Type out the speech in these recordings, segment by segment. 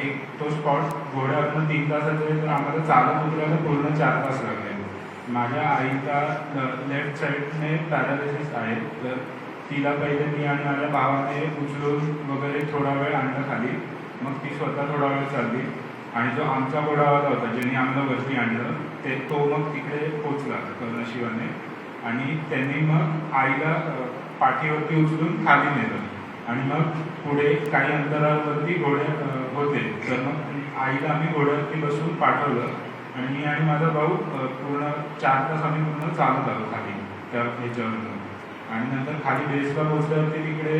एक तो स्पॉट घोड्यावरनं 3 तासाचा आहे, तर आम्हाला चालत उतरायला पूर्ण 4 तास लागले. माझ्या आईला लेफ्ट साईडने पॅरालिसिस आहे, तर तिला पहिले मी आणि माझ्या भावाने उचलून वगैरे थोडा वेळ आणलं खाली. मग ती स्वतः थोडा वेळ चालली आणि जो आमचा घोडावाला होता ज्यांनी आम्हाला वरती आणलं तो मग तिकडे पोचला नशिबाने. आणि त्यांनी मग आईला पाठीवरती उचलून खाली नेलं आणि मग पुढे काही अंतरावरती घोडे होते, तर मग आईला आम्ही घोड्यावरती बसून पाठवलं आणि मी आणि माझा भाऊ पूर्ण 4 तास आम्ही पूर्ण चालत आलो खाली त्या ह्याच्यावरनं. आणि नंतर खाली बेसला पोचल्यावरती तिकडे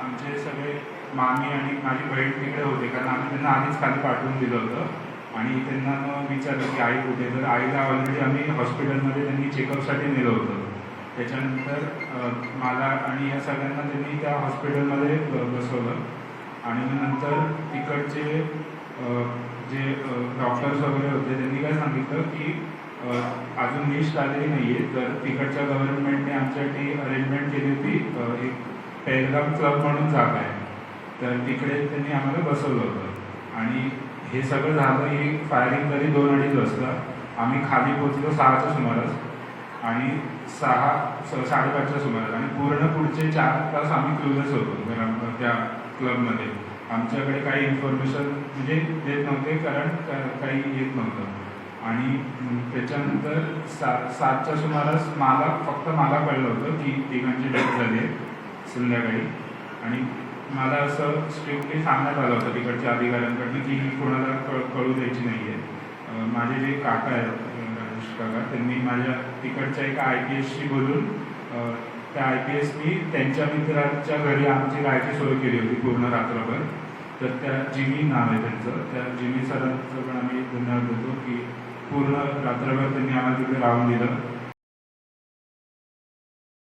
आमचे सगळे मामी आणि माझी बहीण तिकडे होते, कारण आम्ही त्यांना आधीच खाली पाठवून दिलं होतं. आणि त्यांना मग विचारलं की आई कुठे, तर आईला ऑलरेडी आम्ही हॉस्पिटलमध्ये त्यांनी चेकअपसाठी नेलं होतं. त्याच्यानंतर मला आणि या सगळ्यांना त्यांनी त्या हॉस्पिटलमध्ये बसवलं. आणि मग नंतर तिकडचे जे डॉक्टर्स वगैरे होते त्यांनी काय सांगितलं की अजून लिस्ट आलेली नाही आहे, तर तिकडच्या गव्हर्नमेंटने आमच्यासाठी अरेंजमेंट केली होती. एक पेलगाम क्लब म्हणून जागा आहे, तर तिकडे त्यांनी आम्हाला बसवलं होतं. आणि हे सगळं झालं, ही फायरिंग तरी 2-2.5 वाजता. आम्ही खाली पोचलो 6च्या सुमारास आणि 6-5:30च्या सुमारास. आणि पूर्ण पुढचे 4 तास आम्ही क्लूलेस होतो त्या क्लबमध्ये. आमच्याकडे काही इन्फॉर्मेशन म्हणजे देत नव्हते, कारण काही येत नव्हतं. आणि त्याच्यानंतर 7च्या सुमारास फक्त मला कळलं होतं की तिघांची डेथ झाली आहे संध्याकाळी. आणि मला असं स्ट्रिक्टली सांगण्यात आलं होतं तिकडच्या अधिकाऱ्यांकडनं की कोणाला कळू द्यायची नाही आहे. माझे जे काका आहेत राजेश काका, त्यांनी माझ्या तिकडच्या एका IPSशी बोलून त्या IPSनी त्यांच्या मित्राच्या घरी आमची राहायची सोय केली होती पूर्ण रात्रभर. तर त्या जिमी नाव आहे त्यांचं, त्या जिमी सरांचं पण आम्ही धन्यवाद देतो की पूर्ण रात्रभर त्यांनी आम्हाला तिथे राहून दिलं.